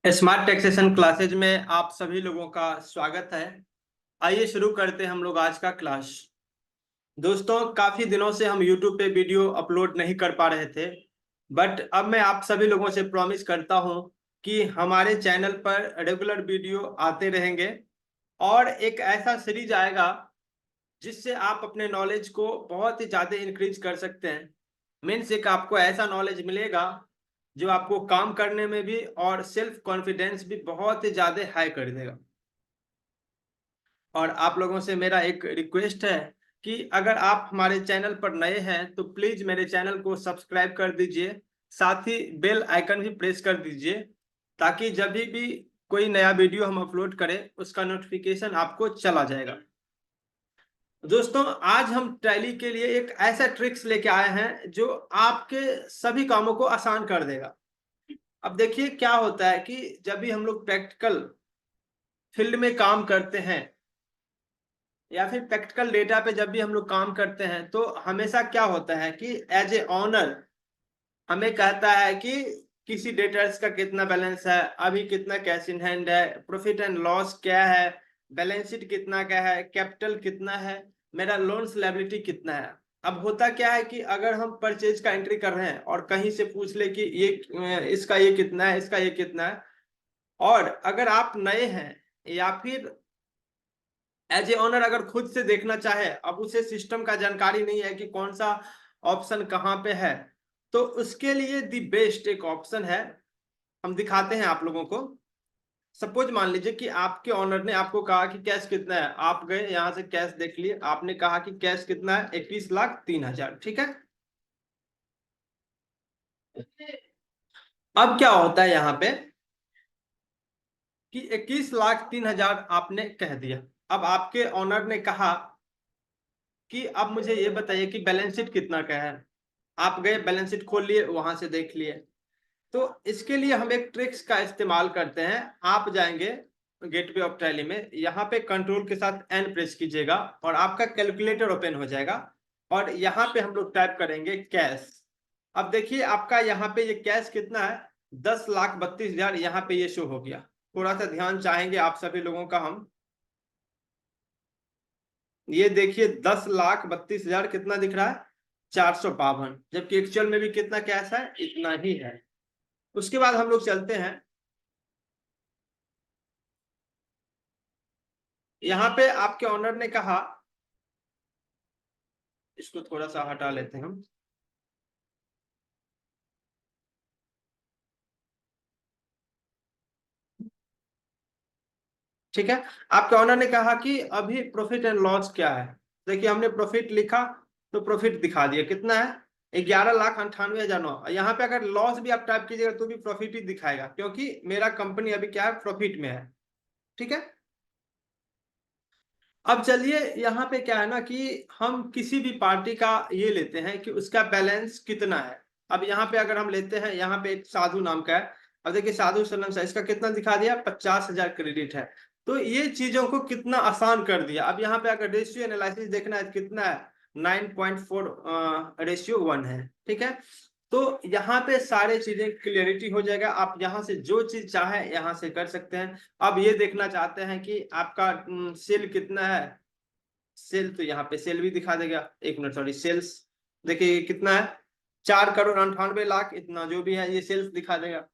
Smart taxation classes में आप सभी लोगों का स्वागत है। आइए शुरू करते हैं हम लोग आज का क्लास। दोस्तों, काफी दिनों से हम YouTube पे वीडियो अपलोड नहीं कर पा रहे थे, बट अब मैं आप सभी लोगों से प्रॉमिस करता हूं कि हमारे चैनल पर रेगुलर वीडियो आते रहेंगे और एक ऐसा सीरीज आएगा जिससे आप अपने नॉलेज को बहुत ही ज्यादा इंक्रीज कर सकते हैं। मीन्स एक आपको ऐसा नॉलेज मिलेगा जो आपको काम करने में भी और सेल्फ कॉन्फिडेंस भी बहुत ही ज्यादा हाई कर देगा। और आप लोगों से मेरा एक रिक्वेस्ट है कि अगर आप हमारे चैनल पर नए हैं तो प्लीज मेरे चैनल को सब्सक्राइब कर दीजिए, साथ ही बेल आइकन भी प्रेस कर दीजिए ताकि जब भी कोई नया वीडियो हम अपलोड करें उसका नोटिफिकेशन आपको चला जाएगा। दोस्तों, आज हम टैली के लिए एक ऐसा ट्रिक्स लेके आए हैं जो आपके सभी कामों को आसान कर देगा। अब देखिए क्या होता है कि जब भी हम लोग प्रैक्टिकल फील्ड में काम करते हैं या फिर प्रैक्टिकल डेटा पे जब भी हम लोग काम करते हैं तो हमेशा क्या होता है कि एज ए ऑनर हमें कहता है कि किसी डेटर्स का कितना बैलेंस है, अभी कितना कैश इन हैंड है, प्रॉफिट एंड लॉस क्या है, बैलेंस शीट कितना का है, कैपिटल कितना है, मेरा लोन्स लायबिलिटी कितना है। अब होता क्या है कि अगर हम परचेज का एंट्री कर रहे हैं और कहीं से पूछ ले कि ये इसका ये कितना है, इसका ये कितना है, और अगर आप नए हैं या फिर एज ए ओनर अगर खुद से देखना चाहे, अब उसे सिस्टम का जानकारी नहीं है कि कौन सा ऑप्शन कहाँ पे है, तो उसके लिए दी बेस्ट एक ऑप्शन है, हम दिखाते हैं आप लोगों को। सपोज मान लीजिए कि आपके ओनर ने आपको कहा कि कैश कितना है, आप गए यहाँ से कैश देख लिए, आपने कहा कि कैश कितना है, 21,03,000, ठीक है। अब क्या होता है यहाँ पे कि 21,03,000 आपने कह दिया। अब आपके ओनर ने कहा कि अब मुझे ये बताइए कि बैलेंस शीट कितना का है। आप गए बैलेंस शीट खोल लिए, वहां से देख लिए। तो इसके लिए हम एक ट्रिक्स का इस्तेमाल करते हैं। आप जाएंगे गेटवे ऑफ टैली में, यहाँ पे कंट्रोल के साथ एन प्रेस कीजिएगा और आपका कैलकुलेटर ओपन हो जाएगा और यहाँ पे हम लोग टाइप करेंगे कैश। अब देखिए आपका यहाँ पे ये कैश कितना है, 10,32,000 यहाँ पे ये शो हो गया। थोड़ा सा ध्यान चाहेंगे आप सभी लोगों का हम, ये देखिए 10,32,000 कितना दिख रहा है, 452, जबकि एक्चुअल में भी कितना कैश है, इतना ही है। उसके बाद हम लोग चलते हैं, यहाँ पे आपके ऑनर ने कहा, इसको थोड़ा सा हटा लेते हैं हम। ठीक है, आपके ऑनर ने कहा कि अभी प्रॉफिट एंड लॉस क्या है। देखिए हमने प्रॉफिट लिखा तो प्रॉफिट दिखा दिया, कितना है, 11,98,009। यहाँ पे अगर लॉस भी आप टाइप कीजिएगा तो भी प्रॉफिट ही दिखाएगा, क्योंकि मेरा कंपनी अभी क्या है, प्रॉफिट में है। ठीक है, अब चलिए यहाँ पे क्या है ना कि हम किसी भी पार्टी का ये लेते हैं कि उसका बैलेंस कितना है। अब यहाँ पे अगर हम लेते हैं, यहाँ पे एक साधु नाम का है। अब देखिए साधु सनम सा, इसका कितना दिखा दिया, 50,000 क्रेडिट है। तो ये चीजों को कितना आसान कर दिया। अब यहाँ पे अगर रेशियो एनालिसिस देखना है तो कितना है, 9.4:1 है। ठीक है, तो यहाँ पे सारे चीजें क्लियरिटी हो जाएगा, आप यहाँ से जो चीज चाहे यहाँ से कर सकते हैं। अब ये देखना चाहते हैं कि आपका सेल कितना है, सेल तो यहाँ पे सेल भी दिखा देगा, एक मिनट सॉरी, सेल्स देखिए कितना है, 4,98,00,000, इतना जो भी है ये सेल्स दिखा देगा।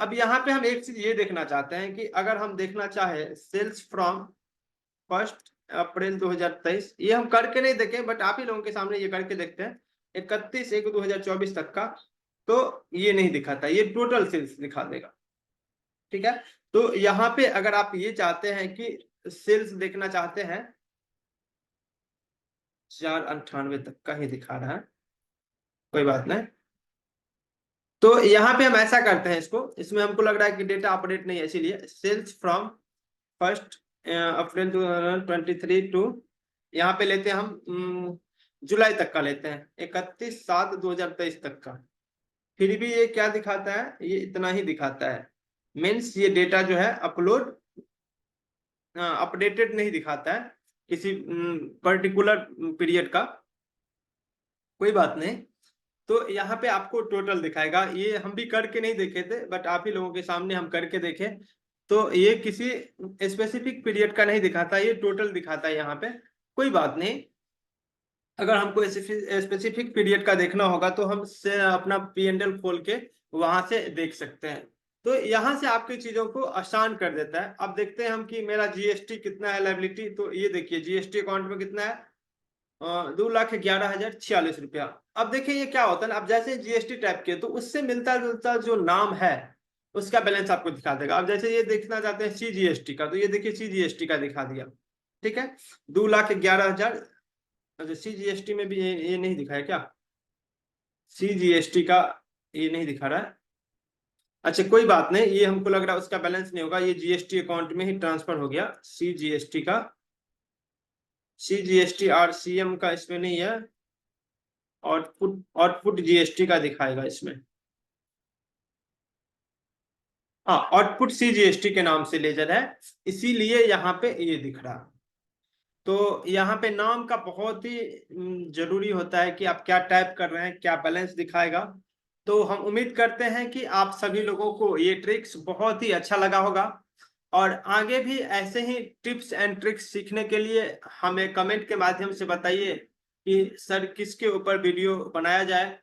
अब यहाँ पे हम एक चीज ये देखना चाहते हैं कि अगर हम देखना चाहे सेल्स फ्रॉम 1 अप्रैल 2023, ये हम करके नहीं देखें बट आप ही लोगों के सामने ये करके देखते हैं, 31/1/2024 तक का, तो ये नहीं दिखाता, ये टोटल सेल्स दिखा देगा। ठीक है, तो यहाँ पे अगर आप ये चाहते हैं कि सेल्स देखना चाहते हैं, 498 तक का ही दिखा रहा है, कोई बात नहीं। तो यहाँ पे हम ऐसा करते हैं, इसको इसमें हमको लग रहा है कि डेटा अपडेट नहीं है, इसीलिए सेल्स फ्रॉम 1 अप्रैल 2023 टू, यहाँ पे लेते हैं हम जुलाई तक का लेते हैं, 31/7/2023 तक का। फिर भी ये क्या दिखाता है, ये इतना ही दिखाता है। मीन्स ये डेटा जो है अपलोड अपडेटेड नहीं दिखाता है किसी पर्टिकुलर पीरियड का। कोई बात नहीं, तो यहाँ पे आपको टोटल दिखाएगा। ये हम भी करके नहीं देखे थे, बट आप ही लोगों के सामने हम करके देखे। तो ये किसी स्पेसिफिक पीरियड का नहीं दिखाता, ये टोटल दिखाता है यहाँ पे। कोई बात नहीं, अगर हमको स्पेसिफिक पीरियड का देखना होगा तो हम से अपना P&L खोल के वहां से देख सकते हैं। तो यहाँ से आपकी चीजों को आसान कर देता है। अब देखते हैं हम कि मेरा जीएसटी कितना है लायबिलिटी। तो ये देखिए जीएसटी अकाउंट में कितना है, 2,11,046 रुपया। अब देखिए ये क्या होता है ना, अब जैसे जीएसटी टाइप किए तो उससे मिलता जुलता जो नाम है उसका बैलेंस आपको दिखा देगा। अब जैसे ये देखना चाहते हैं CGST का, तो ये देखिए CGST का दिखा दिया। ठीक है, 2,11,000। अच्छा, CGST में भी ये नहीं दिखा है क्या? CGST का ये नहीं दिखा रहा है। अच्छा कोई बात नहीं, ये हमको लग रहा है उसका बैलेंस नहीं होगा, ये जीएसटी अकाउंट में ही ट्रांसफर हो गया CGST का। CGST RCM का इसमें नहीं है, आउटपुट जीएसटी का दिखाएगा इसमें। हाँ, आउटपुट CGST के नाम से लेजर है, इसीलिए यहाँ पे ये दिख रहा। तो यहाँ पे नाम का बहुत ही जरूरी होता है कि आप क्या टाइप कर रहे हैं, क्या बैलेंस दिखाएगा। तो हम उम्मीद करते हैं कि आप सभी लोगों को ये ट्रिक्स बहुत ही अच्छा लगा होगा, और आगे भी ऐसे ही टिप्स एंड ट्रिक्स सीखने के लिए हमें कमेंट के माध्यम से बताइए कि सर किसके ऊपर वीडियो बनाया जाए।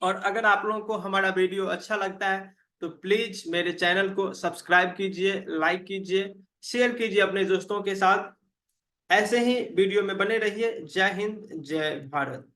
और अगर आप लोगों को हमारा वीडियो अच्छा लगता है तो प्लीज मेरे चैनल को सब्सक्राइब कीजिए, लाइक कीजिए, शेयर कीजिए अपने दोस्तों के साथ। ऐसे ही वीडियो में बने रहिए। जय हिंद, जय भारत।